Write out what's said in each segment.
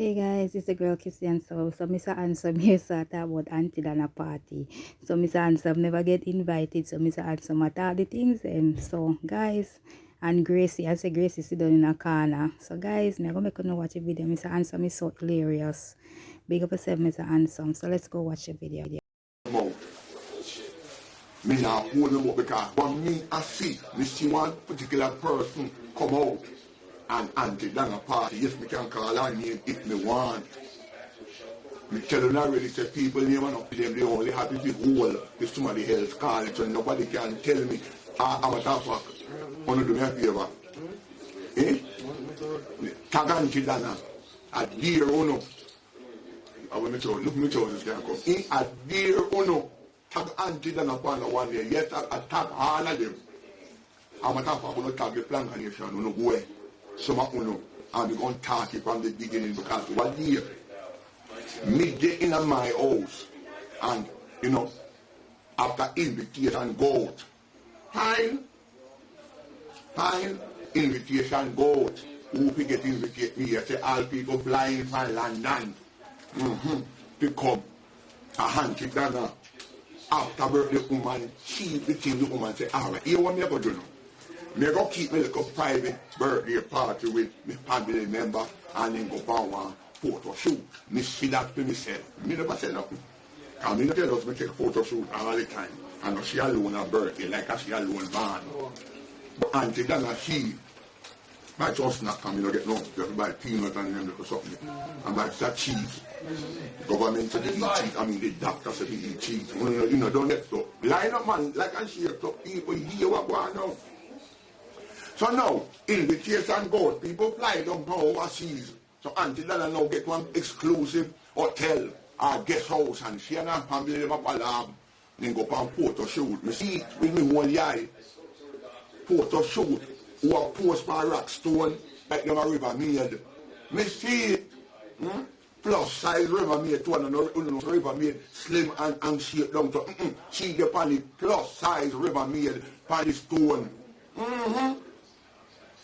Hey guys, it's the girl Kiissikitchen. So Mr. Handsome here start about Auntie than a party. So Mr. Handsome never get invited. So Mr. Handsome at all the things and so guys and Gracie, I say Gracie sit down in a corner. So guys, I'm gonna make you watch a video. Mr. Handsome is so hilarious. Big up yourself, Mr. Handsome. So let's go watch the video. Me not hold them up because when me I see one particular person come out and Auntie done a party, yes, me can call her name if me want. Me tell them already, say people name and up to them, they only happy to hold if somebody else call it, so nobody can tell me, I'm a top fuck. Wanna do me a favor? Tag Auntie Dana, a dear uno. I want me to look me to this can come. A dear uno. Tag Auntie Dana upon the one day. Yes, I tag all of them. I'm a top fuck, I'm going to tag the plan and you shall know where. Some of you and we're going to talk it from the beginning because one year, midday in my house, and after invitation go out. Fine, invitation go out. Who we get invited me? I say all people flying from London. To come. A Auntie Dana. After birthday woman, she between the woman say, alright, you want me to do now? Me go keep me like a private birthday party with my family member and then go for one photo shoot. Me see that to myself. Me never say nothing. Because me tell us me take photo shoot all the time. And she alone her birthday like she alone born. But Auntie Dana, she might just not come, get no, just buy peanut and them or something. And buy that cheese. Government said they eat cheese, the doctor said they eat cheese. Don't let stuff. Line up man, like I see stuff, people hear what going on. So now, invitation go, people fly down to overseas. So Auntie Dana now get one exclusive hotel or guest house and she and her family live up a lab. Then go for a photo shoot. Me see it with me one eye. Photo shoot. Who are post by Rockstone like them a river made. Me see it. Plus size river made to another river made slim and shape down to see the pan the plus size river made pan the stone.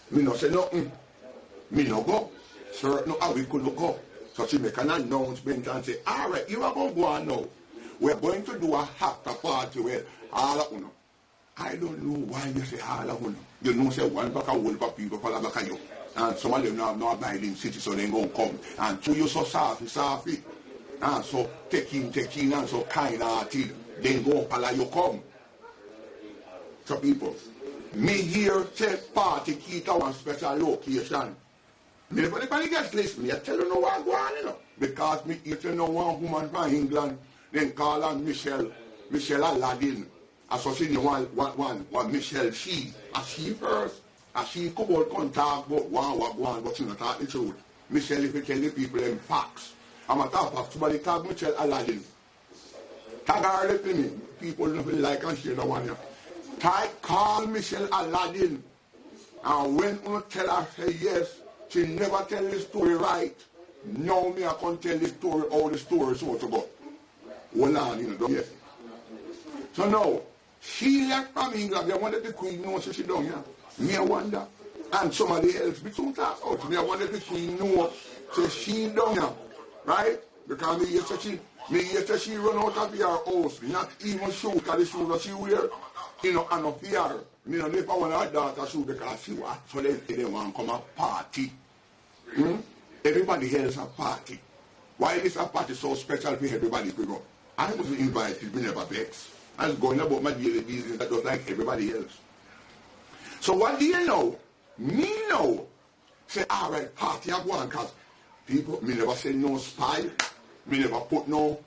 Me no say nothing. Me no go. Sir, no how we could go. So she make an announcement and say, alright, you are going to go on now. We're going to do a after party where all of you. I don't know why you say all of you. You know say one back a whole of people follow back at you. And some of them now have no abiding city, so they go come. And to you so soft. And so taking, and so kind-hearted. Then go follow you come. So people, me here say party keep one special location. Me never gets list me. I tell you no what go on, Because me here to know one woman from England, then call her Michelle Aladdin. And so she one Michelle she. As she first. As she come out and talk about one, but she not talk the truth. Michelle, if you tell the people them facts. I'm a talk about somebody called Michelle Aladdin. Tag her the thing. People don't like and share the one here. Call Michelle Aladdin. And when you tell her say yes, she never tell the story right. Now me I can tell the story how the story is supposed to go. Hold on, don't yes. So now, she left from England. They wanted the queen know so she done here. Me I wonder, and somebody else be soon talk out. Me I wonder if the queen know, so she done here, right? Because me yesterday she run out of her house, not even shoot at the shoes that she wear, and of fear. Me no never want her daughter shoot because she was so they want to come a party. Everybody else a party. Why is a party so special for everybody to go? I wasn't invited, me never vex. I was going about my daily business that was like everybody else. So what do you know? Me know. Say, alright, party I go on, because people, me never say no spy. Me never put no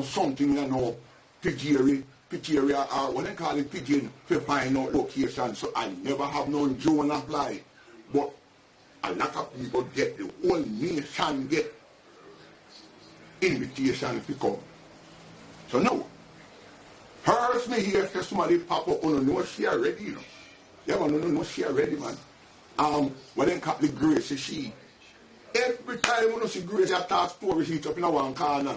something, no picture, or what they call it, pigeon, to find out location. So I never have no Joan apply. But a lot of people get, the whole nation get invitation to come. So no. Hers me here, say somebody pop up on no she already, Yeah, but no, she already, man. When they call the Grace, she. Every time when see Grace, I talk story, she up in one corner.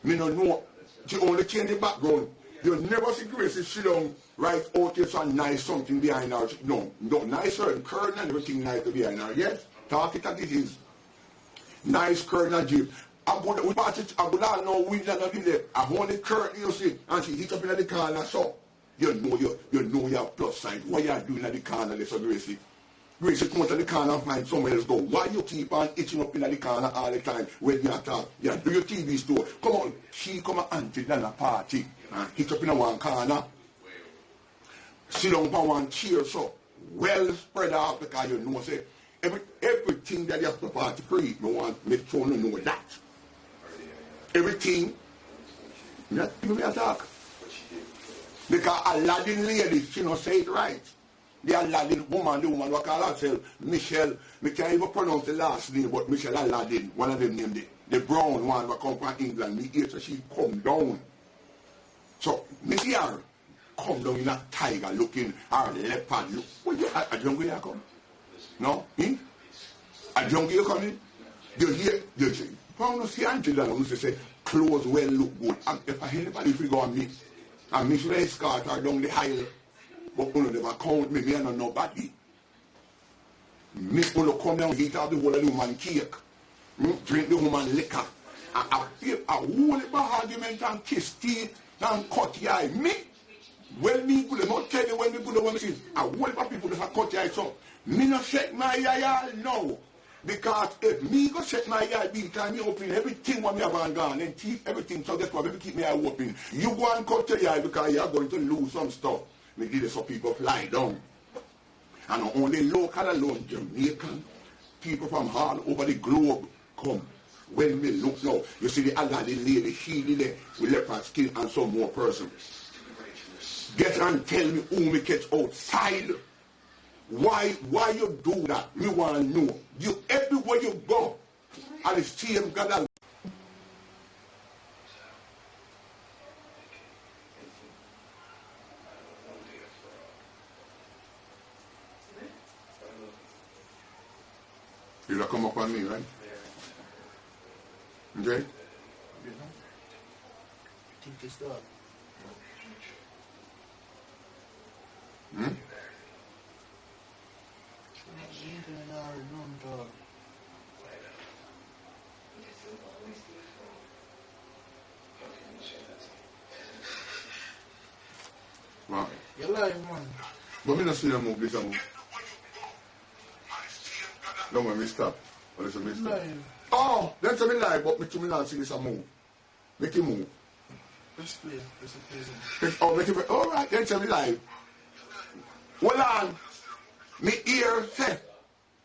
Me no know. She only change the background. You never see Grace sit down, right out here some nice something behind her. No, nicer and curtain and everything nice behind her. Yes, talk it as it is. nice curtain and jeep. I would not know we not in there. I hold the curtain, you see, and she hit up in the corner, so you know your plus side. What you are doing at the corner, there, so Gracie? Gracie come out to the corner and find somewhere else go. Why you keep on itching up in the corner all the time when you talk? You do your TV store. Come on, she come and Auntie than a party and hit up in one corner. Sit down on one chair, so well spread out because you know, say, everything that you have to party free, I want to make sure you know that. Everything, not give me a talk. Because Aladdin lady, she don't say it right. The Aladdin woman, the woman who call herself Michelle, I can't even pronounce the last name, but Michelle Aladdin, one of them named the brown one who come from England, me hear so she come down. So, me see her come down in a tiger looking, or leopard look. What you, a jungle you come? No? A jungle you coming? You hear, you see, you see Auntie that used to say, clothes well look good. And if anybody figure on me, and me should escort her down the aisle, but you never count me, I don't know nobody. Me will come down and eat out the whole of the woman cake, drink the woman liquor, and I feel a whole heap of argument and kiss teeth and cut your eye. Me, well, me could not tell you when me put the woman see, a whole heap of people that cut your eye, so me not shake my eye no. Because if me go set my eye big time, me open everything what me have gone and keep everything, so that's why me keep my eye open. You go and cut your eye because you are going to lose some stuff. Me did it so people fly down. And not only local alone, Jamaican, people from all over the globe come. When me look now, you see the Aladdin lady, she did it with leopard skin and some more person. Get and tell me who me catch outside. Why you do that? Me want to know. You everywhere you go, and the same God. You'll come up on me, right? Okay? I think it's done. Wow. You're lying, man. But me not see them move this move. No, man, me stop. But it's a mistake. Lying. Oh, then tell me lie, but me to me not see this a move. Make him move. Let's play. Let's play. Oh, make him. All right, then tell me lie. Hold on. Me ear say,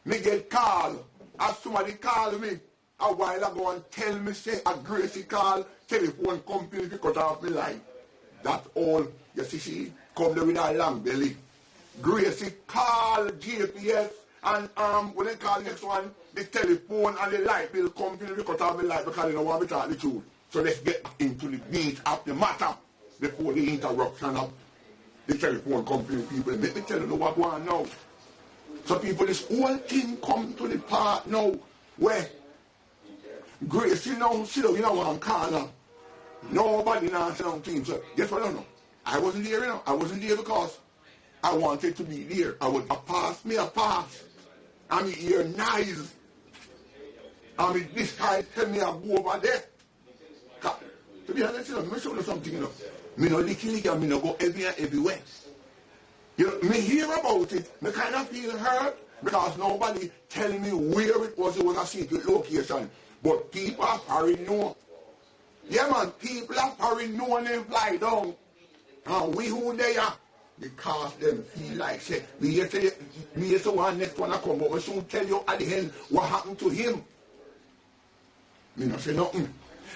me get call. As somebody call me a while ago and tell me say a Gracie call telephone company to cut off me line. That all, you see, she come there with her long belly. Gracie call GPS and when they call next one, the telephone and the light bill company to cut off me light because they don't want me to talk the truth. So let's get into the meat of the matter before the interruption of the telephone company people. Let me tell you what going on now. So people, this whole thing come to the part now where Grace, you know, sit down in one corner. Nobody now say something. So guess what I don't know? I wasn't there, you know. I wasn't there because I wanted to be there. I would have passed me a pass. I'm here nice. I mean, this guy tell me I go over there. To be honest, you know, me show you something, you know. Me no licky, me no go everywhere. You know, me hear about it, me kind of feel hurt because nobody tell me where it was a secret location. But people are already know. Yeah, man, people are already know when they fly down. And we who they are, because them feel like, say, me here to one next one I come, but we soon tell you at the end what happened to him. Me not say nothing.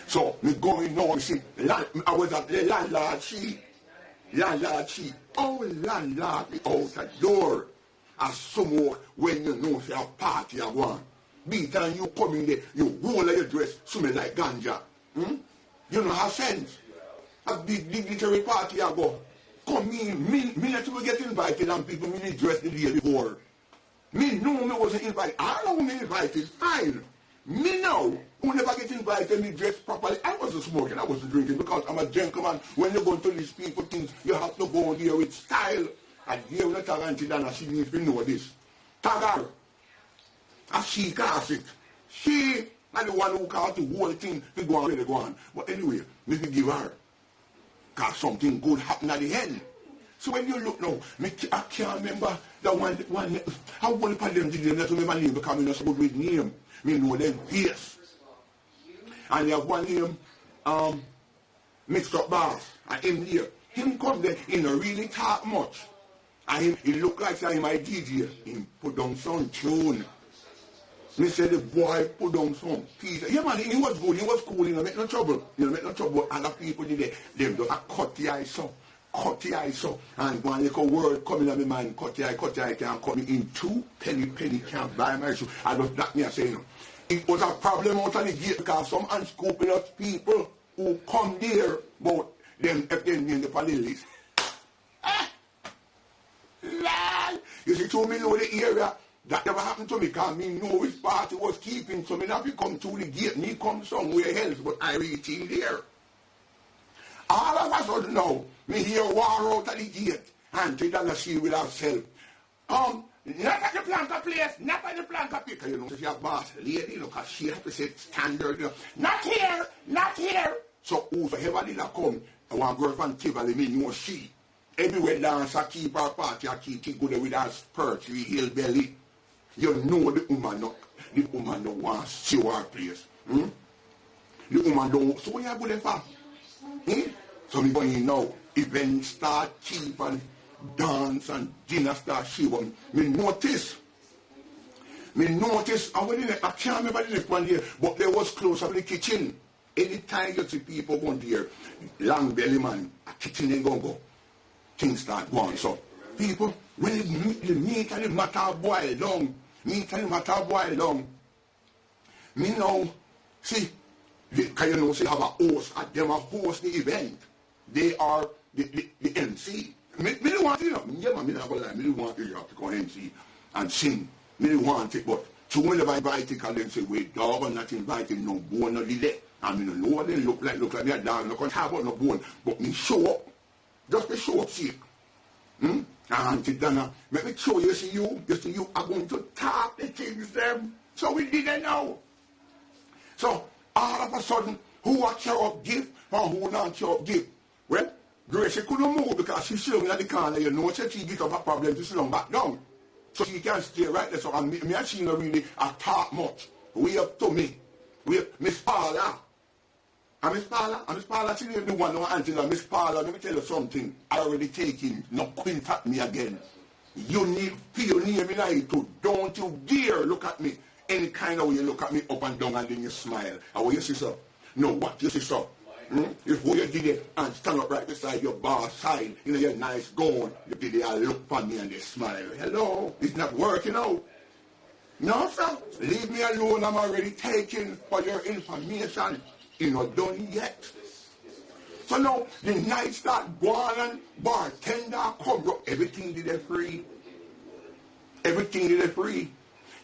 So, me going now, you see, I was at the landlord sheet. Landlord sheet. Oh, landlord be out the door. As some more when you know say a party you want. Be time you come in there, you roll your dress, smell like ganja. You don't have sense. A big dignitary party you go. Come in, me not to get invited and people me dress the day before. Me know me wasn't invited. I know me invited, fine. Me know who never get invited, me dress properly. I wasn't smoking, I wasn't drinking because I'm a gentleman. When you go to these people things, you have to go there with style. And here we tell Auntie Dana, she needs to know this. Tag her. As she calls it. She And the one who caused the whole thing to go on where they go on. But anyway, me fi give her. Cause something good happened at the end. So when you look now, I can't remember the one how one of them did not remember name because I'm not so good with name. Me know them face. And they have one name, mixed up bars. And him here. Him come there, he not really talk much. And him, he look like him my DJ. He put down some tune. Me said the boy put down some piece. Yeah man, he was good, he was cool, he don't make no trouble. He don't make no trouble. Other people did it. Them just cut the eyes up. Cut the eyes up. And one little word coming on my mind, cut the eye can't cut me in two. Penny can't buy my shoe. I just knock me and say, you know. It was a problem out of the gate because some unscrupulous people who come there, but them if they name the police. You see, to me know the area. That never happened to me because me know which party was keeping, so me not be come through the gate, me come somewhere else, but I reach in there. All of a sudden now, me hear war out of the gate, Auntie doesn't see with herself. Not at the planter place, not at the planter place. Because you know, if you're a boss lady, you know, because she has to set standard, you know, not here. So whoever did that come, one girlfriend Tivoli, me know she. Everywhere dance, I keep her party, I keep good with her perchy, hillbilly. You know the woman don't want to see her place. The woman don't, so what you good for? So me going now, events start cheap and dance and dinner start cheap. Me notice, and when I can't remember the next one there, but there was close up the kitchen. Anytime you see people going there, long belly man, a kitchen ain't gonna go. Things start going. So people, when the meat and the matter boil down, me now, see, because you know, see, have a host, them a host the event. They are the MC. Me don't want it, you know. Yeah, man, me not gonna lie. Me don't want it, you have to go MC and sing. Me don't want it, but so whenever I invite it, them say, wait, dog, I'm not inviting no bone or delay. I mean, no what they look like me a dog, no can't have no bone, but me show up. Just to show up, see. Auntie Donna, let me show you, see you are going to talk the things them. So we didn't know. So all of a sudden, who watch her up gift or who not show up gift? Well, Gracie couldn't move because she's sitting in the corner, you know, so she get up a problem to sit back down. So she can't stay right there. So me and she not really talk much. We up to me. We up Miss Paula. And Miss Paula, she didn't do one no Auntie, Miss Paula, let me tell you something. I already taken, no quint at me again. You need pioneer me now to don't you dare look at me any kind of way you look at me up and down and then you smile. And what you see so? No, what you see so? If you did it and stand up right beside your bar side, you know your nice gown, you did it and look for me and they smile. Hello, it's not working out. No sir, leave me alone, I'm already taking for your information. You know, done yet. So now the night start going and bartender come up. Everything did it free.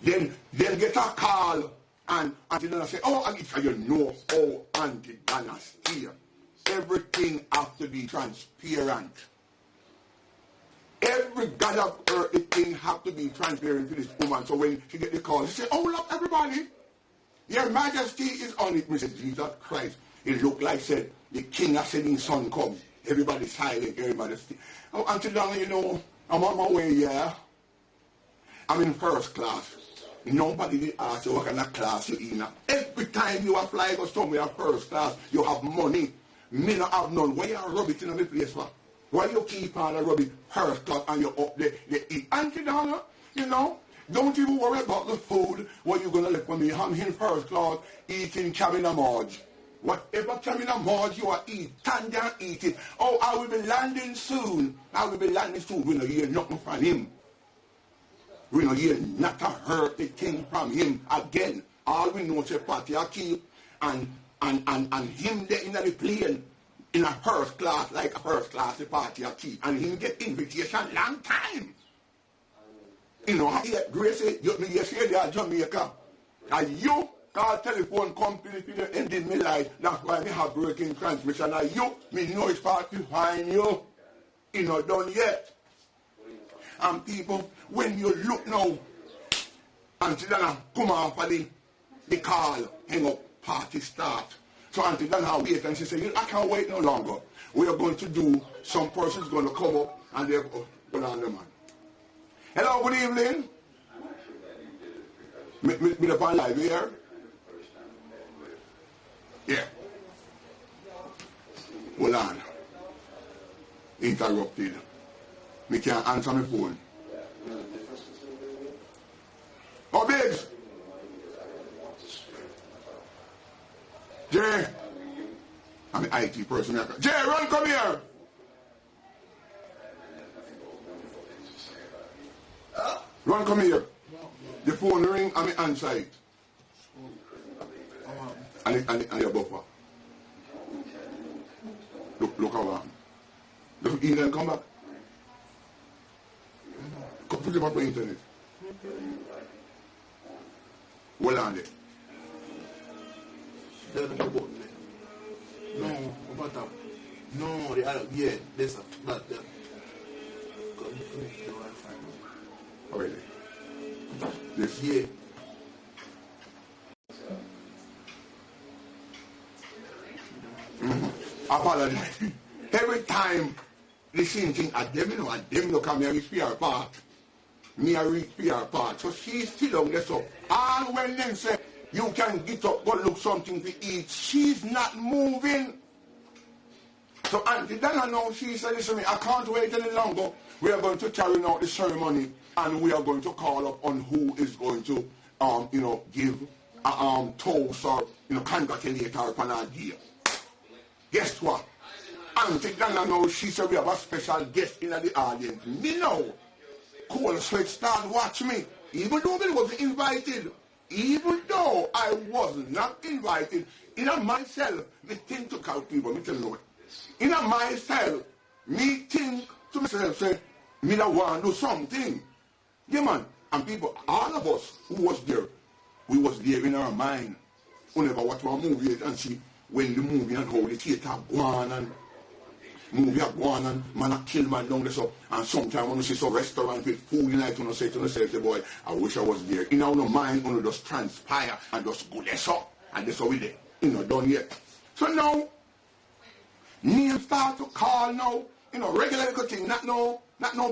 Then get a call and Auntie Donna say, oh, Auntie, you know how Auntie Donna's here. Everything has to be transparent. Every god of earth thing have to be transparent to this woman. So when she get the call, she say, oh look everybody. Your Majesty is on it, Mr. Jesus Christ. It looked like said the king has said his son come. Everybody silent, everybody still. Oh, Auntie Donna, you know, I'm on my way, yeah. I'm in first class. Nobody did ask you what kind of class you in. Every time you are flying or somewhere first class, you have money. Me not have none. Why you rub it in the place for? Why you keep on rub it first class and you up there, you eat? Auntie Donna, you know. Don't even worry about the food, what you're going to let for me. I'm in first class eating Camina Marge. Whatever Camina Marge you are eating, stand down, eat it. Oh, I will be landing soon. We don't hear nothing from him. We don't hear not a hurt the thing from him again. All we know is a party I keep and him there in the plane in a first class, like a first class party I keep. And him get invitation long time. You know, Gracie, you say they are Jamaica. And you call telephone company for the end in my life. That's why we have breaking transmission. And you, me know it's part to find you. You know, done yet. And people, when you look now, Auntie Donna come off of the the call, hang up, party start. So Auntie Dana wait and she said, I can't wait no longer. We are going to do, some person's going to come up and they're going on the man. Hello, good evening. Me the pan live here? Yeah. Hold on. Interrupted. Me can't answer my phone. Oh, babes. Jay. I'm an IT person. Jay, run, come here. Run, come here. The phone ring, I'm answer it. And your buffer. Look around. Look, Eden, come back. Come put it up on the internet. Well on it. No, about that. No, the other, yeah, this, that. Oh, really? This? Yeah. Apologize. Every time the same thing at them, and them look at me and reach PR part. Me I reach PR part. So she's still on this up. And when them say, you can get up, go look something to eat, she's not moving. So Auntie Dana now, she said, listen to me, I can't wait any longer. We are going to carry out the ceremony and we are going to call up on who is going to, give a toast or, congratulate her upon her deal. Guess what? Auntie Dana now, she said we have a special guest in the audience. Me know. Cold sweat start watch me. Even though I was invited. Even though I was not invited. In myself, me think to call people, me tell you what. In myself, me think to myself, say, me da want to do something. Yeah, man. And people, all of us who was there, we was there in our mind. We never watch one movie and see when the movie and how the theater go on and movie go on and man a kill man down there so. And sometimes when you see some restaurant with food in it, you say to yourself, say, boy, I wish I was there. In our mind, you just transpire and just go there so. And that's how we there. You know, done yet. So now, names start to call now, regular little thing, not no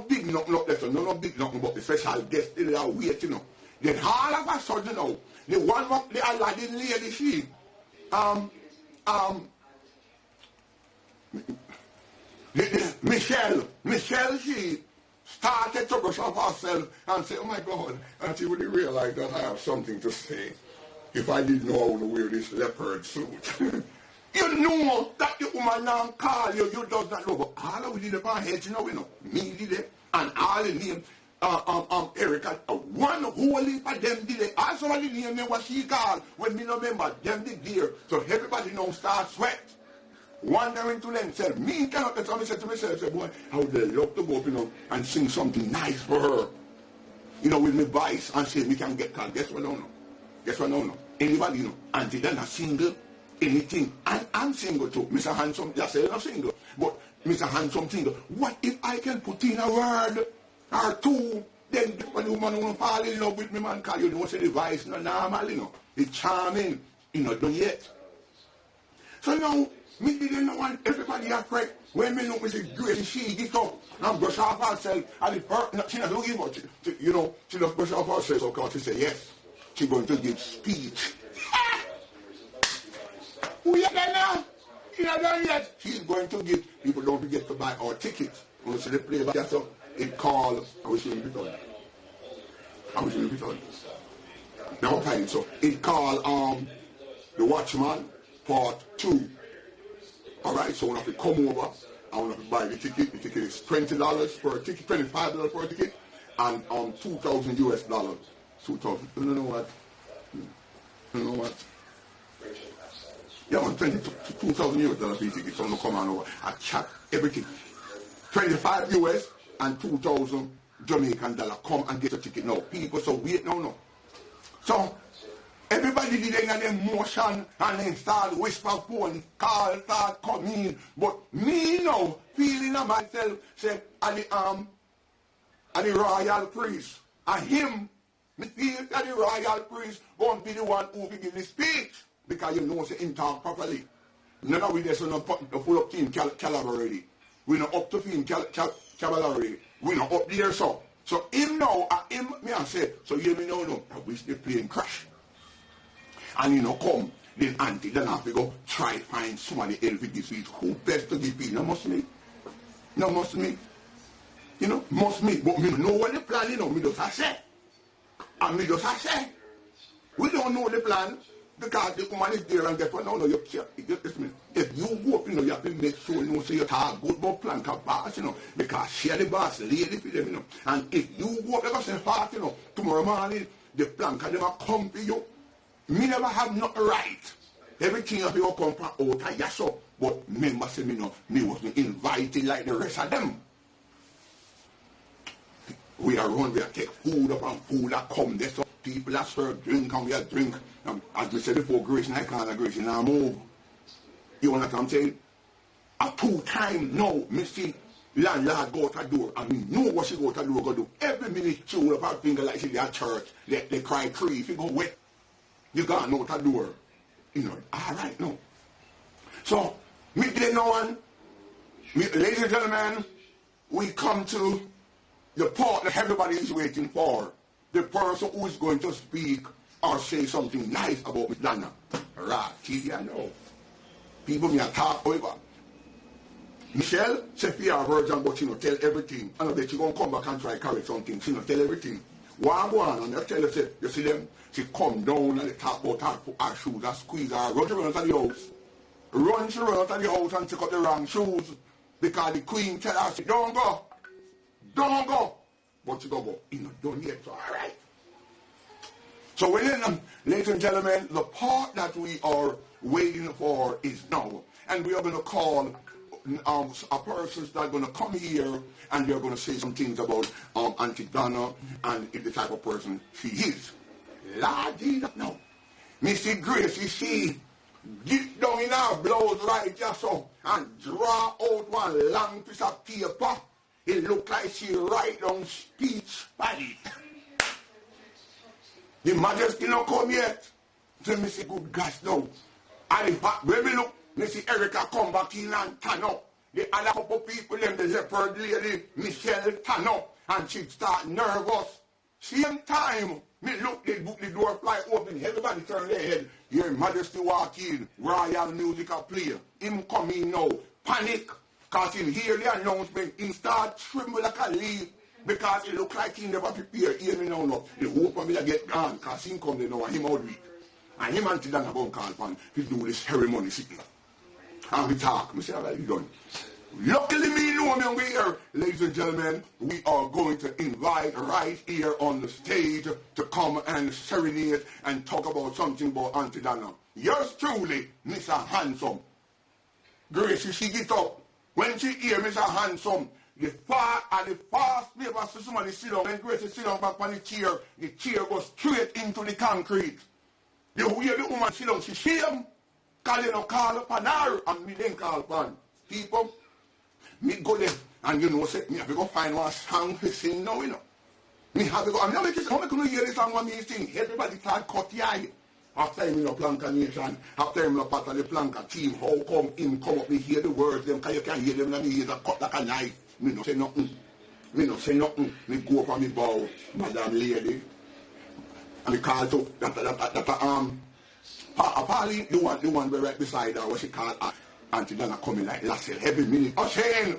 big nothing up there, so no big nothing, but the special guest they are waiting, Then all of a sudden now, the one up the Aladdin lady, she, Michelle, she started to brush up herself and say, oh my God, and she really realized that I have something to say. If I didn't know I would wear this leopard suit. You know that the woman now call you, you does not know. But all of we did upon heads, we know. Me did it, and all the name, Erica, one whole heap of them did it. Also the name what she called, when me no remember, them did there. So everybody now start sweat. Wondering to themselves. Me cannot, that's what I said to myself, say, boy, I would love to go up, and sing something nice for her. With my voice, and say, we can get called. Guess what, no. Guess what, no. Anybody, Auntie Dana single, anything. And I'm single too. Mr. Handsome, just say I'm single. But Mr. Handsome single. What if I can put in a word or two? Then when the woman will fall in love with me, man, call you don't say the voice, no normal, It's charming, done yet. So now, me didn't want everybody afraid. When me look, me say, Grace, she get up and brush off herself. And the person, she not looking much, she just brush off herself. So because she said, yes, she's going to give speech. Who you there now? She not done yet. She's going to give, people don't forget to buy our tickets. When you see the play back, so it called, I wish you would be done. I wish you would be done. Now time, so it called The Watchman Part 2. Alright, so when I have to come over, I want to buy the ticket. The ticket is $20 per ticket, $25 per ticket, and $2,000 US. 2,000. You know what? You know what? Yeah, man, $2,000 US for the ticket. So I'm come on over. I chat everything. 25 US and 2,000 Jamaican dollar. Come and get the ticket now. People, so wait now. So everybody did their motion and then start whisper phone, call, start come in. But me now, feeling of myself, say, and the royal priest, and him Me feel that the royal prince won't be the one who will give the speech. Because you know say him talk properly. None of we there so not full up team caliber already. We not up to team caliber already. We not up there so. So him now, him me I say, so you me know no, I wish the plane crash. And you know come, then Auntie then have to go try find somebody else to give speech. Who best to give speech? No must me. No must me. You know, must me. But me know what the plan, you know, me just a say. And me just a say. We don't know the plan. Because the woman is there and get one. No, you can't. If you go up, you know, you have to make sure you know, so you talk good about plan boss, you know, because she the boss, lady for them, you know. And if you go up, like I say, fast, you know, tomorrow morning, the plan can never come to you. Me never have nothing right. Everything have to come from out of yes, so. But remember, say me, no, me wasn't invited like the rest of them. We are run, we are take food up and food that come there. So people that serve drink and we are drink. As we said before, grace and I can't grace and I move. You know what I'm saying? A 2 times now, me see landlord go to the door and me know what she go to the door go do. Every minute she hold up her finger like she at church. They cry tree. If you go wet, you got no to the door. You know, alright now. So, me there no one. Ladies and gentlemen, we come to the part that everybody is waiting for. The person who is going to speak or say something nice about Miss Dana. Right, TV I know. People may talk over. Michelle said she a virgin but she not tell everything. And I bet she gonna come back and try carry something. She not tell everything. One go on and I tell her, say, you see them, she come down and they talk about her shoes and squeeze her, run around to the house. She run out of the house and take up the wrong shoes. Because the queen tell her, say, don't go. Don't go. But she go, he's not done yet, so alright. So when ladies and gentlemen, the part that we are waiting for is now. And we are going to call a person that's going to come here and they're going to say some things about Auntie Donna and the type of person she is. Lord Jesus, no. Missy Gracie, she get down in her blouse right just so and draw out one long piece of paper. It look like she write down speech by it. The majesty not come yet. So me say, good gosh, no. And when me look, me see Erica come back in and turn up. The other couple people, them, the leopard lady, Michelle turn up. And she start nervous. Same time, me look, the door fly open. Everybody turn their head. Your majesty walk in. Royal music a play. Him come in now. Panic. Because him hear the announcement. He start tremble like a leaf. Because it look like he never prepared. Hear me now, no. The hope of me to get gone. Because he come there now and him out week. And him Auntie Dana going to call upon to do this ceremony sitting. And we talk. I say, all right, you done. Luckily me know me over here. Ladies and gentlemen, we are going to invite right here on the stage to come and serenade and talk about something about Auntie Dana. Yours truly, Mr. Handsome. Gracie, she get up. When she hear Mr. Handsome, the fast paper so somebody sit down. When Gracie sit down back on the chair goes straight into the concrete. You hear the woman sit down, she shame. Because they don't call upon her, and me then call upon people. Me go there, and you know, say, me have to go find one song to sing now, you know. Me have to go, I'm not making, how am I going to hear this song when me sing? Everybody start cut the eye. After him in a Planka Nation, after him in a part of the Planka team, how come him come up, me hear the words, them, because you can hear them, and me hear cut like a knife. Me no say nothing. Me no say nothing. Me go up and me bow, Madam Lady. And me call to, Polly, the one we right beside her, what she called Auntie Dana coming like Lassell every minute. Oh, Shane!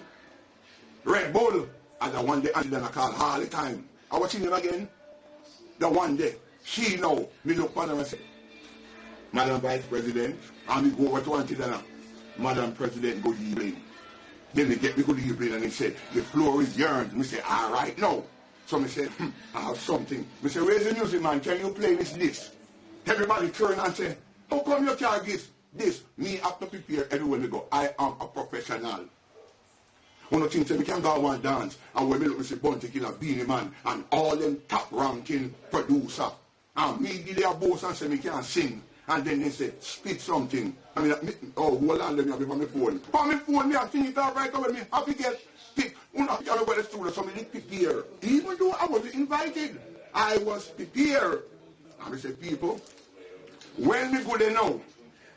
Red Bull! And the one day Auntie Dana called all the time. I watch him again. The one day, she know, me look on her and say, Madam Vice President, and me go over to Auntie Dana. Madam President, good evening. Then they get me good evening and they say, the floor is yours. Me say, all right, no. So me say, I have something. Me say, where's the music man? Can you play this? Everybody turn and say, how come you can't get this? Me have to prepare everywhere we go. I am a professional. One of the things that we can go and dance, and when we look, we see Bunty Killer, Beanie Man, and all them top ranking producer. And me give their boss and say, me can't sing. And then they say, spit something. I mean, hold on, let me have it on my phone. On my phone, me, I sing it all right away. Me have to get pick. You know, I go to the studio, so me didn't pick here. Even though I wasn't invited. I was prepared. And I said, people, when we go there now,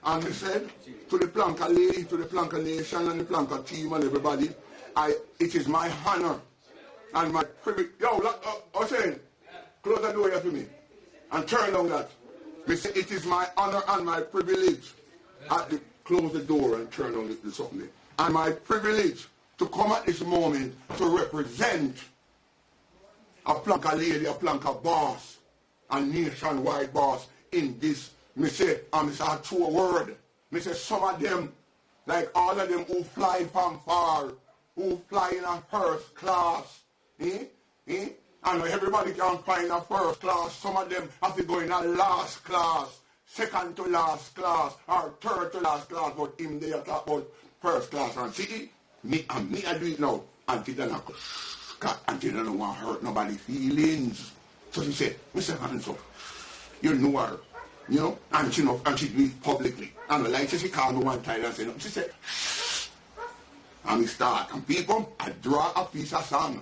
and I said to the Planka lady, to the Planka nation and the Planka team and everybody, it is my honor and my privilege. Yo, I was saying, close the door here for me and turn down that. We say, it is my honor and my privilege. Close the door and turn on the something. And my privilege to come at this moment to represent a Planka lady, a Planka boss, a nationwide boss in this. Me say, I say a true word. Me say some of them, like all of them who fly from far, who fly in a first class, and everybody can fly in a first class. Some of them have to go in a last class, second to last class, or third to last class, but him they talk about first class. And see, me I do it now. Auntie don't want to hurt nobody's feelings. So she said, Mr. Hanson, you know her. You know, and she do it publicly. And like she called me one time and said, she said, and we start. And people, I draw a piece of song.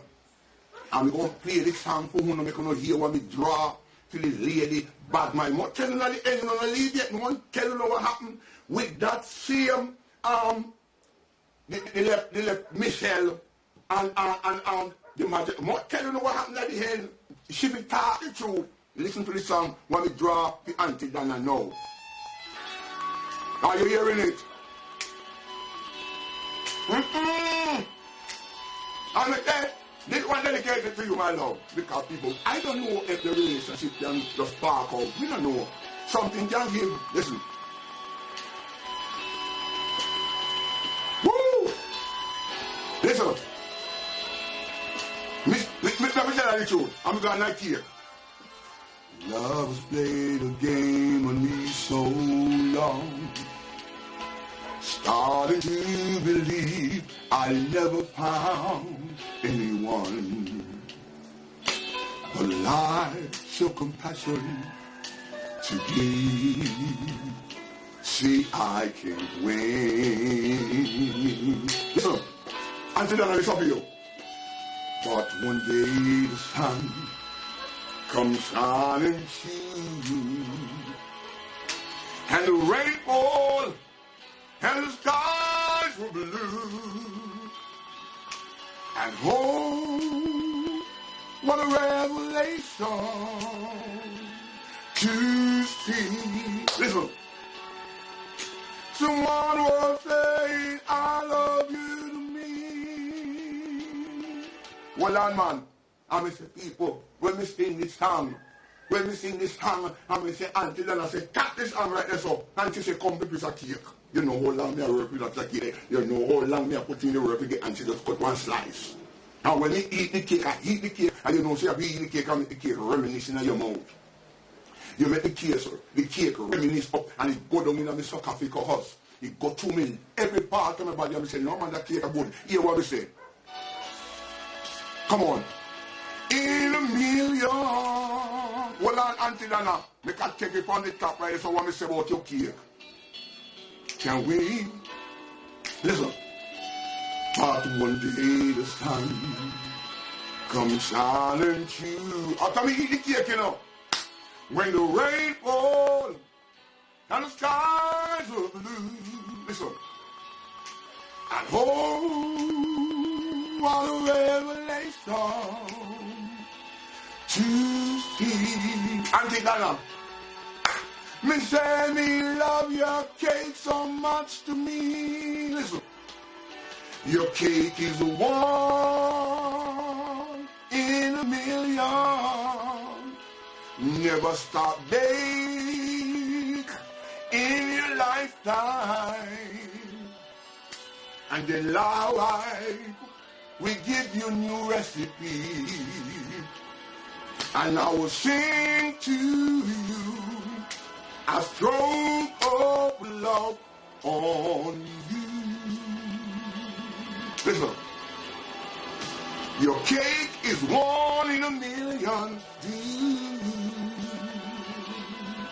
And we going to play this song for whom I'm going to hear what we draw to this lady. But my mother telling her the end, I'm going to leave yet. No one telling her what happened with that same, they left Michelle and the magic. Mother telling her what happened at the end. She be talking through. Listen to the song when we draw the Auntie Dana now. Are you hearing it? And this one dedicated to you, my love. Because people, I don't know if the relationship can just spark out. We don't know. Something can give. Listen. Woo! Listen. Let me tell you the truth. I'm going to here. Love has played a game on me so long, starting to believe I never found anyone. But life show compassion to give. See, I can't win. Listen, Auntie Dana, it's up to you. But one day the sun come shining through, and the rainfall, and the skies were blue, and oh, what a revelation to see. Listen, someone was saying, I love you to me. Well, on, man. And I say, people, when we sing this song, and we say, Auntie Dana say, tap this song right there, so. And she say, come to piece of cake. You know how long me I work with that cake. You know how long me I put in the work again, and she just cut one slice. And when you eat the cake, I eat the cake, and you know, see, I be eating the cake, and make the cake reminiscing in your mouth. You make the cake reminisce up, and it go down in my sarcophagus house. It go to me, every part of my body, and I say, no man, that cake is good. Hear what we say. Come on. In a million. Well, Auntie Dana, we can take it from the top right, so what me say about your cake. Can we? Listen. But one day the sun comes shining through. After me eat the cake, you know. When the rain falls and the skies are blue. Listen. And oh, what a revelation to see. Auntie Dana, me say me love your cake so much to me. Listen, your cake is one in a million. Never stop bake in your lifetime. And then life we give you new recipe. And I will sing to you a stroke of love on you. Listen, your cake is one in a million.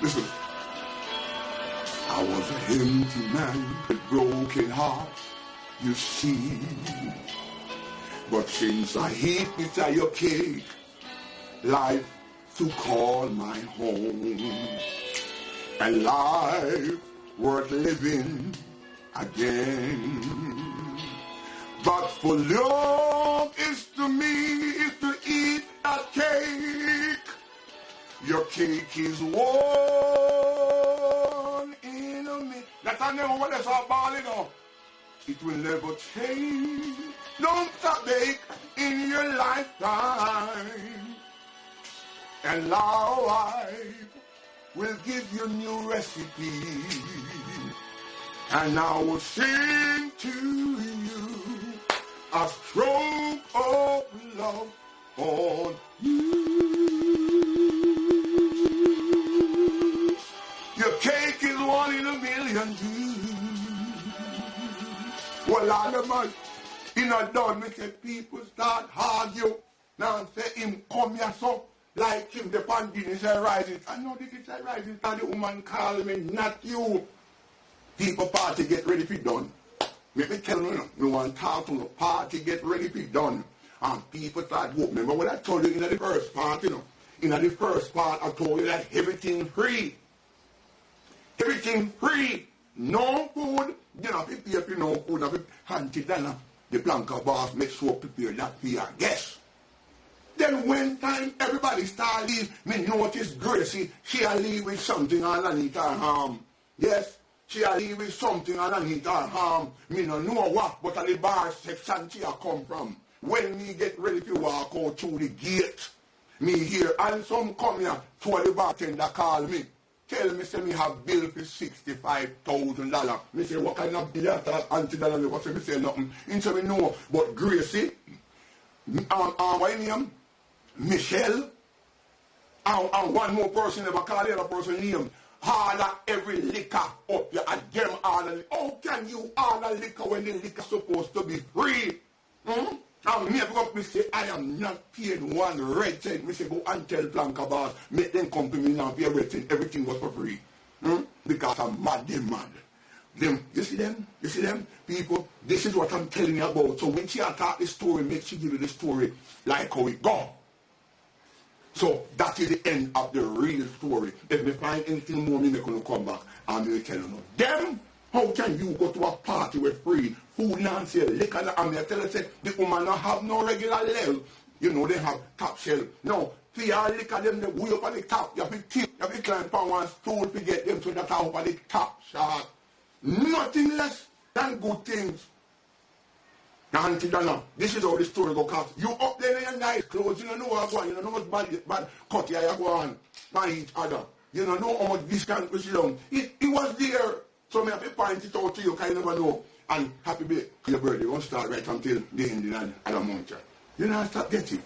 Listen, I was an empty man with broken heart, you see. But since I hit inside your cake, life to call my home, and life worth living again. But for love is to me is to eat a cake. Your cake is one in a minute. That's I never what that's all ball, you know. It will never change. Don't stop bake in your lifetime. And now I will give you new recipes. And I will sing to you a stroke of love on you. Your cake is one in a million too. Well, all of us in a done make the people start argue. Now say him come here so like him the pandemic is rising. I know this is rising and the woman call me, not you. People party get ready for done. Let me tell you, no one talk to no party get ready for done. And people start go. Remember what I told you in the first part, you know. In the first part I told you that everything free. Everything free. No food. You know, prepare for no food. Auntie Dana, the Blanca boss, make sure prepare that for your guests. Then when time everybody start leave, me notice Gracie, she'll leave with something underneath her arm. Yes, she'll leave with something underneath her arm. Me no know what, but at the bar section she'll come from. When me get ready to walk out through the gate, me hear, and some come here, to the bartender call me. Tell me, say me have bill for $65,000. Me say, what kind of bill that Auntie Dana? Me say, me say nothing. He say, me know, but Gracie, what name? Michelle, and one more person never call the other person name. Order every liquor up here and them order. How can you order liquor when the liquor supposed to be free? And me up, me say, I am not paying one red cent. Me say, go and tell Blanca boss, make them come to me now pay a red cent. Everything was for free. Because I'm mad, they mad. Them, you see them? You see them? People, this is what I'm telling you about. So when she attack the story, make she give you the story like how it go. So that is the end of the real story. If we find anything more, me gonna come back and me tell you no. Them, how can you go to a party with free food and sell liquor? And me tell you, say, the woman don't have no regular level. You know, they have top shelf. No, see all liquor them, they way up at the top. You have to tip, you have to climb on one stool to get them to the top of the top shot. Nothing less than good things. Now, Auntie Dana, this is how the story go, cause you up there in your nice clothes, you don't know what going, you don't know what bad cut you go on by each other. You don't know how much discount was long. It was there. So me have to point it out to you, because you never know. And happy birthday. Your birthday won't start right until the end of the month. You know, start getting.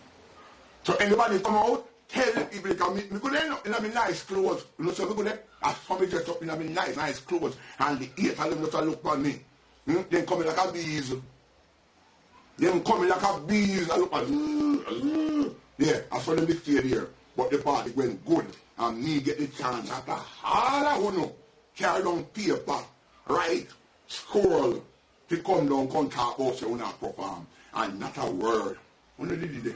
So anybody come out, tell the people they can meet me. Go there in my nice clothes. You know, so we go there, I saw me dressed up in my nice clothes. And the 8 of them just look at me. Then come in like a bees. Them coming like a bees. I look at yeah, I saw them stay there. But the party went good. And me get the chance after all I want to carry down paper, write, scroll, to come down, come talk about you not perform. And not a word. When did you do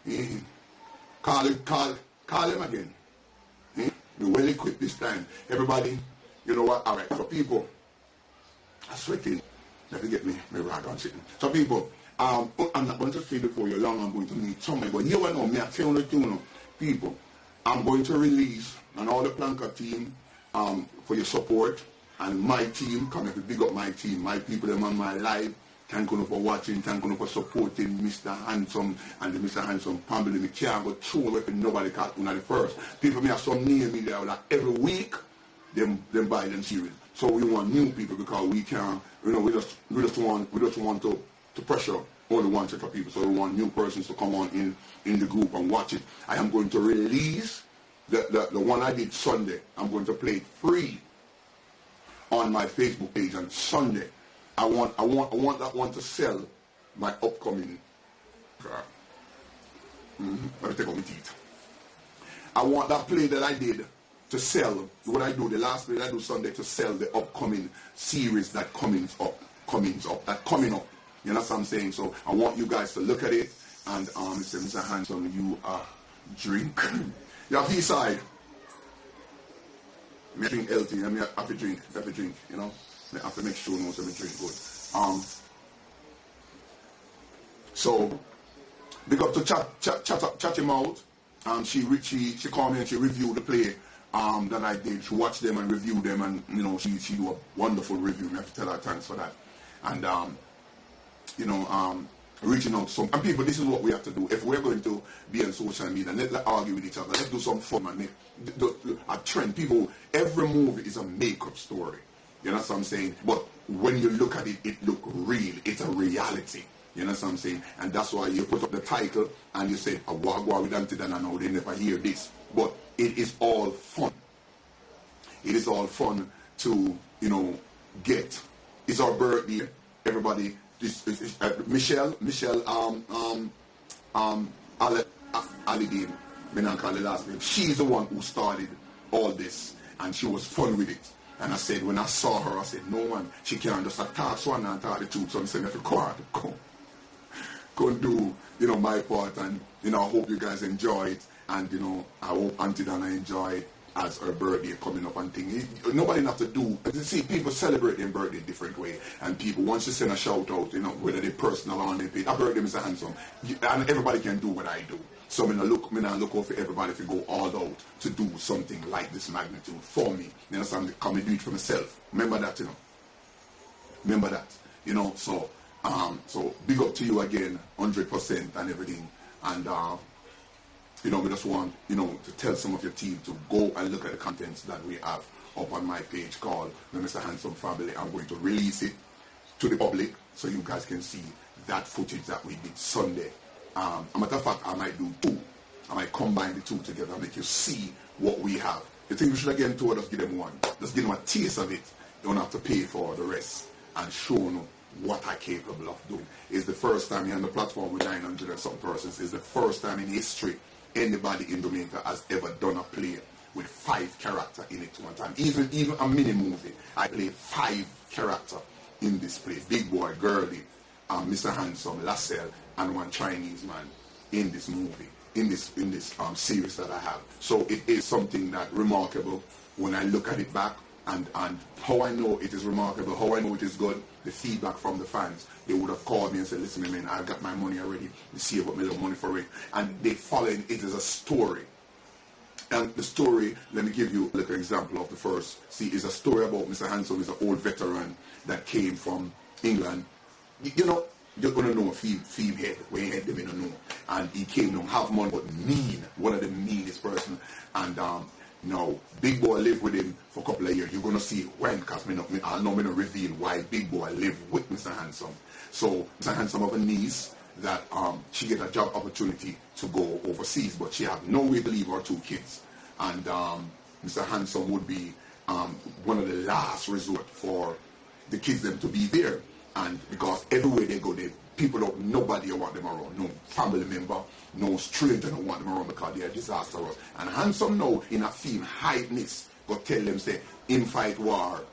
that? Call him again. Be well equipped this time. Everybody, you know what? Alright, so people are sweating. Let me get me rag on sitting. So people, I'm not going to stay before you long. I'm going to meet somebody. But you know, me, I tell you, people, I'm going to release, and all the Planka team, for your support, and my team, come here to big up my team, my people, them on my live. Thank you for watching, thank you for supporting Mr. Handsome and the Mr. Handsome family. Me can't go through if nobody can't do the first. People may have some name in there that every week, them buy them series. So we want new people because we can't, you know, we just want to pressure all the one set of people. So we want new persons to come on in the group and watch it. I am going to release the one I did Sunday. I'm going to play it free on my Facebook page on Sunday. I want that one to sell my upcoming let me take out my teeth. I want that play that I did to sell, what I do, the last play that I do Sunday, to sell the upcoming series that coming up. You know what I'm saying? So I want you guys to look at it and Mr. Handsome, you drink. Your P-side. I drink healthy, I have to drink, you know. I have to make sure no so I drink good. So big up to chat him out. She called me and she reviewed the play that I did. She watched them and reviewed them, and you know she do a wonderful review. I have to tell her thanks for that. And reaching out to some and people. This is what we have to do if we're going to be on social media. Let's argue with each other. Let's do some fun and make a trend. People, every movie is a makeup story. You know what I'm saying? But when you look at it, it look real. It's a reality. You know what I'm saying? And that's why you put up the title and you say, "A wagwa with Auntie Dana." Now they never hear this, but it is all fun. It is all fun to get. It's our birthday. Everybody, Michelle, Alidine, me not call the last name. She's the one who started all this, and she was fun with it. And I said, when I saw her, I said, no man, she can't just talk one and talk the truth. So I said, if you go and do, my part, and I hope you guys enjoy it, and I hope Auntie Dana enjoy it as her birthday coming up and things. Nobody have to do. You see, people celebrate their birthday different way, and people once you send a shout out, whether they personal or on their page, a birthday Mr. Handsome, and everybody can do what I do. So me not look out for everybody if you go all out to do something like this magnitude for me. You know, so come and do it for myself. Remember that, Remember that, So, so big up to you again, 100% and everything, and. We just want, to tell some of your team to go and look at the contents that we have up on my page called the Mr. Handsome Family. I'm going to release it to the public so you guys can see that footage that we did Sunday. As a matter of fact, I might do two. I might combine the two together and make you see what we have. You think we should again to just give them one? Just give them a taste of it. You don't have to pay for the rest and show them what I'm capable of doing. It's the first time you're on the platform with 900 and some persons. It's the first time in history anybody in Jamaica has ever done a play with 5 characters in it one time. Even a mini movie, I play 5 characters in this play. Big Boy, Girly, Mr. Handsome, Lassell, and one Chinese man in this movie, in this series that I have. So it is something that remarkable when I look at it back, and how I know it is remarkable, how I know it is good, the feedback from the fans. They would have called me and said, listen, man, I got my money already. You see about me little money for it. And they follow it as a story. And the story, let me give you a little example of the first. See, it's a story about Mr. Handsome. He's an old veteran that came from England. You're going to know a theme head, where he had them in a know. And he came to have money, but mean, one of the meanest person. And Big Boy lived with him for a couple of years. You're going to see when, because I'll not reveal why Big Boy lived with Mr. Handsome. So Mr. Handsome have a niece that she get a job opportunity to go overseas, but she have no way to leave her 2 kids. And Mr. Handsome would be one of the last resort for the kids them to be there. And because everywhere they go, nobody want them around. No family member, no stranger don't want them around because they are disastrous. And Handsome now in a film highness go tell them say him fight war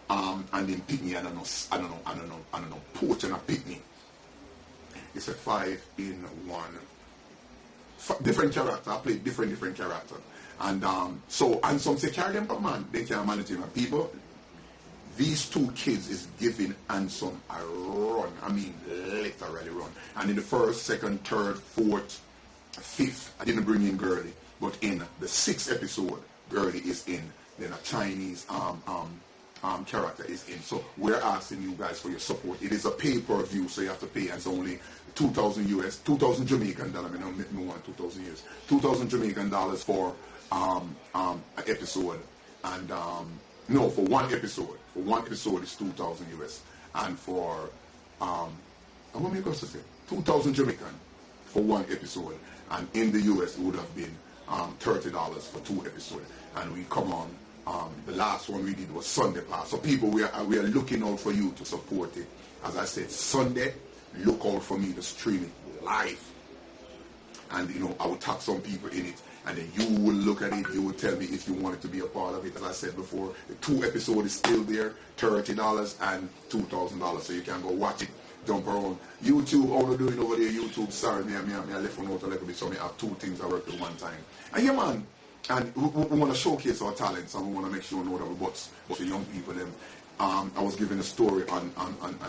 and in picnic, I don't know, poach and a picnic. It's a 5 in 1. Different character, I play different character. And and some say carry them, but man, they can't manage him. People, these 2 kids is giving Handsome a run. I mean, literally run. And in the 1st, 2nd, 3rd, 4th, 5th, I didn't bring in Girly. But in the 6th episode, Girly is in. Then a Chinese character is in. So we're asking you guys for your support. It is a pay-per-view, so you have to pay. And it's only 2,000 US, 2,000 Jamaican dollars. I don't want 2,000 US. 2,000 Jamaican dollars for an episode. And no, for one episode. For one episode is 2,000 US. And for what am I going to say? 2,000 Jamaican for one episode. And in the US it would have been $30 for 2 episodes. And we come on. The last one we did was Sunday Pass. So people, we are looking out for you to support it. As I said, Sunday, look out for me to stream it live. And I will tag some people in it. And then you will look at it, you will tell me if you wanted to be a part of it. As I said before, the 2 episodes is still there, $30 and $2,000. So you can go watch it, jump around. YouTube, all I'm doing over there, YouTube, sorry, I left one out a little bit, so I have 2 things I work at one time. And yeah man, And we want to showcase our talents, and we want to make sure we know that we're but the young people them. I was giving a story on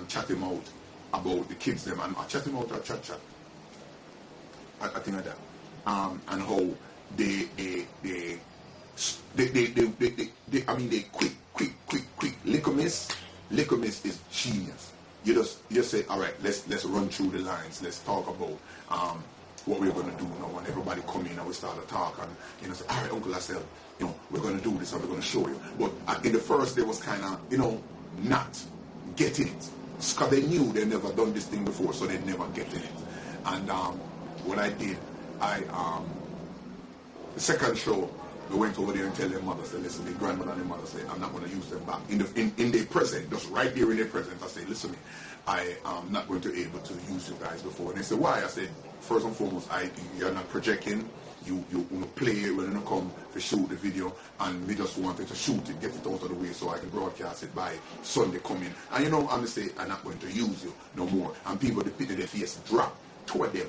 chatting out about the kids them, and I chatting out a chat. I think of that. And how they I mean they quick. Liquor miss is genius. You just say, all right, let's run through the lines. Let's talk about what we're going to do now. When everybody come in and we start to talk and say, all right, Uncle, I said, we're going to do this and we're going to show you. But in the first, they was kind of, not getting it. Because they knew they never done this thing before, so they never getting it. And what I did, the second show, we went over there and tell their mother, say, listen, their grandmother and their mother say, I'm not going to use them back. In their present, just right there in their present, I say, listen, I am not going to be able to use you guys before. And they said, why? I said, first and foremost, you're not projecting. You play when you come to shoot the video, and we just wanted to shoot it, get it out of the way so I can broadcast it by Sunday coming. And I'm going to say, I'm not going to use you no more. And people, the pity their face drop toward them.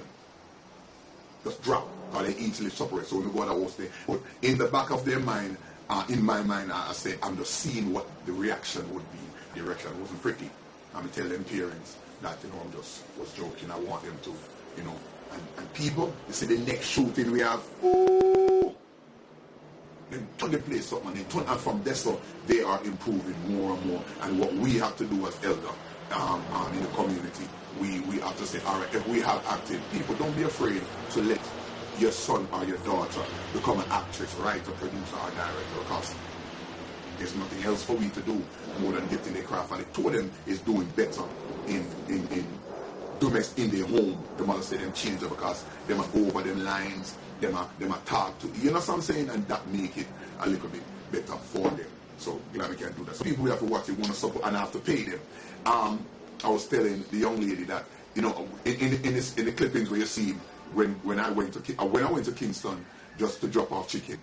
Just drop, or they easily separate. So we go that whole thing. But in the back of their mind, in my mind, I said, I'm just seeing what the reaction would be. The reaction wasn't pretty. I'm telling them parents that, I'm just was joking. I want them to, and people, you see the next shooting we have, ooh, they turn the place up, and and from there, so they are improving more and more. And what we have to do as elder in the community, we have to say, all right, if we have acted, people, don't be afraid to let your son or your daughter become an actress, writer, producer, or director, because there's nothing else for we to do more than getting their craft. And the two of them is doing better in their home. The mother said them change it because they might go over them lines, they might talk to, you know what I'm saying? And that make it a little bit better for them. So glad we can do that. So people who have to watch it want to support and have to pay them. I was telling the young lady that, in the clippings where you see when I went to Kingston just to drop off chicken,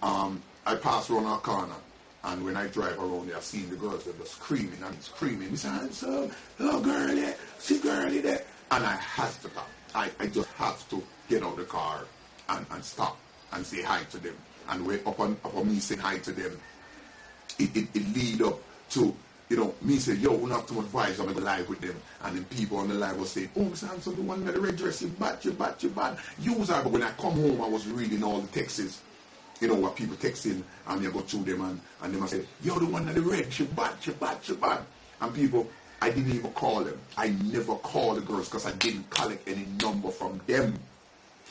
I passed around our corner. And when I drive around there, I've seen the girls, they're just screaming and screaming. Mr. Handsome, hello girlie, see girlie there. And I have to stop. I just have to get out of the car and stop and say hi to them. And when upon me saying hi to them, it lead up to, me say, yo, we don't have too much vibes, I'm going to live with them. And then people on the live will say, oh, Mr. Handsome, the one with the red dress, you bad. Use her. But when I come home, I was reading all the texts. What people texting, and you go through them and them I say, yo, the one in the red, she bad. And people, I didn't even call them. I never called the girls because I didn't collect any number from them.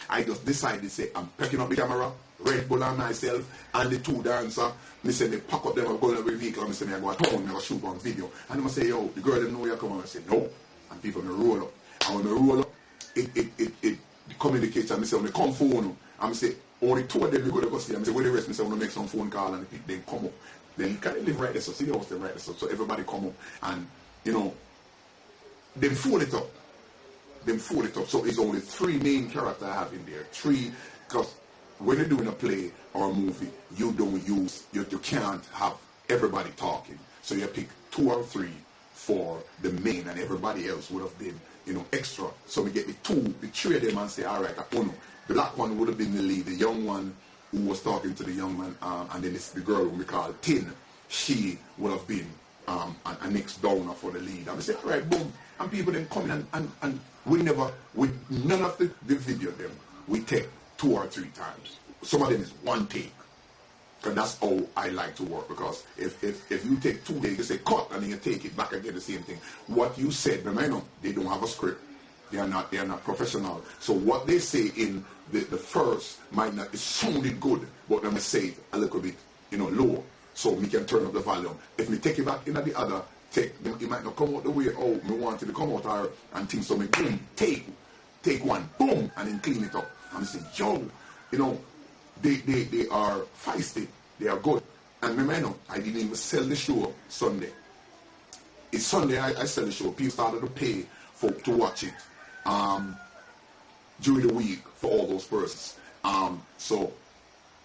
I just decided to say, I'm picking up the camera, Red Bull on myself, and the two dancer. Me say, they pack up them, I'm going to the vehicle, and me say, I go at home, I go shoot on video. And them say, yo, the girl them know you come on. I say, no. And people me roll up. And when me roll up, it communicates, and me say, when they come phone, and me say, only two of them you go to see. I say, where the rest? I say, I want to make some phone call and they come up. Then can they live right there? So see the house, they right there. So everybody come up and, them fold it up. So it's only three main characters I have in there. Three, because when you're doing a play or a movie, you can't have everybody talking. So you pick 2 or 3 for the main, and everybody else would have been, extra. So we get the 3 of them and say, all right, the black one would have been the lead, the young one who was talking to the young man, and then the girl who we call Tin, she would have been a next downer for the lead. And we say, all right, boom. And people then come in and none of the video them, we take 2 or 3 times. Some of them is one take. Because that's how I like to work. Because if you take 2 days, you say cut, and then you take it back again, the same thing. What you said, remember, they don't have a script. They are not professional. So what they say in the first might not, it sounded good, but let me say it a little bit, low. So we can turn up the volume. If we take it back in the other take, it might not come out the way, we want it to come out and things. So we boom, take one, boom, and then clean it up. And we say, yo, they are feisty. They are good. And remember, I didn't even sell the show Sunday. It's Sunday I sell the show. People started to pay to watch it during the week for all those persons. So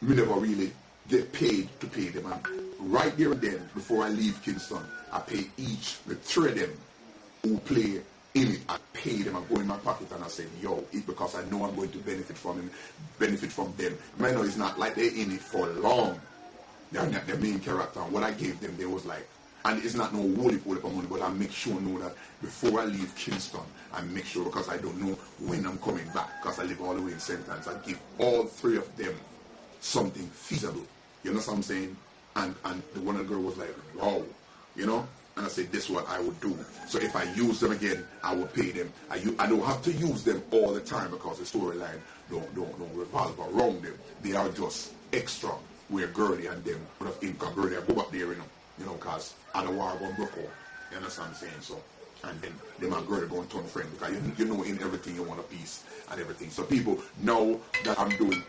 we never really get paid to pay them. And right there and then, before I leave Kingston, I pay each, the 3 of them who play in it. I pay them, I go in my pocket and I say, yo, it's because I know I'm going to benefit from them. I know it's not like they're in it for long. They're not the main character. And what I gave them, they was like, and it's not no holy money, but I make sure know that before I leave Kingston, I make sure, because I don't know when I'm coming back, because I live all the way in St. Anne's, I give all three of them something feasible. You know what I'm saying? And the one girl was like, wow, you know? And I said, this is what I would do. So if I use them again, I will pay them. I don't have to use them all the time because the storyline don't revolve around them. They are just extra where Girlie and them would have income. Girlie, I go up there, you know, because I don't want to broke out. You understand what I'm saying? So, and then them and Girlie go and turn friend because you know in everything you want a piece and everything. So people know that I'm doing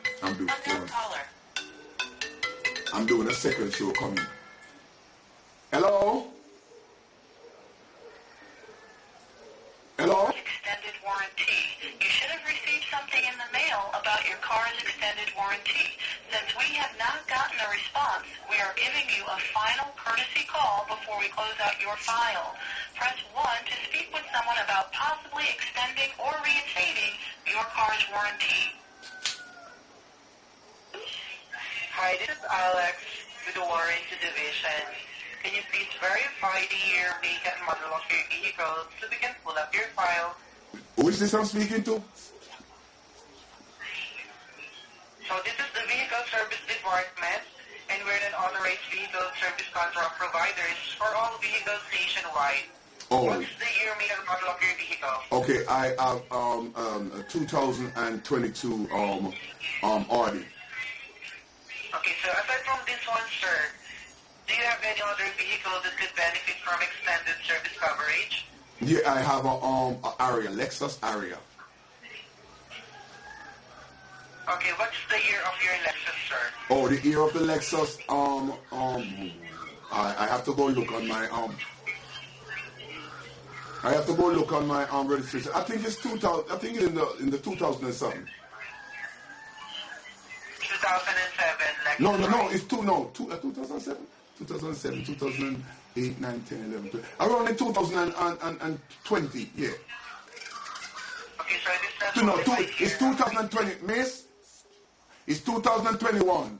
a second show coming. Hello? Hello? Extended warranty. You should have received something in the mail about your car's extended warranty. Since we have not gotten a response, we are giving you a final courtesy call before we close out your file. Press 1 to speak with someone about possibly extending or reinstating your car's warranty. Hi, this is Alex with the Warranty Division. Can you please verify the year, make, and model of your vehicle so we can pull up your file? Who is this I'm speaking to? So this is the Vehicle Service Department, and we're an authorized vehicle service contract providers for all vehicles nationwide. Oh. What's the year, make, and model of your vehicle? Okay, I have a 2022 Audi. Okay, so aside from this one, sir, do you have any other vehicle that could benefit from extended service coverage? Yeah, I have a Aria, Lexus Aria. Okay, what's the year of your Lexus, sir? Oh, the year of the Lexus, I have to go look on my registration. I think it's 2000. I think it's in the 2000 and something. 2007 Lexus. No, it's 2007. 2007, 2008, 9, 10, 11, 12. Around in 2020, yeah. Okay, so this No, it's 2020, miss. It's 2021.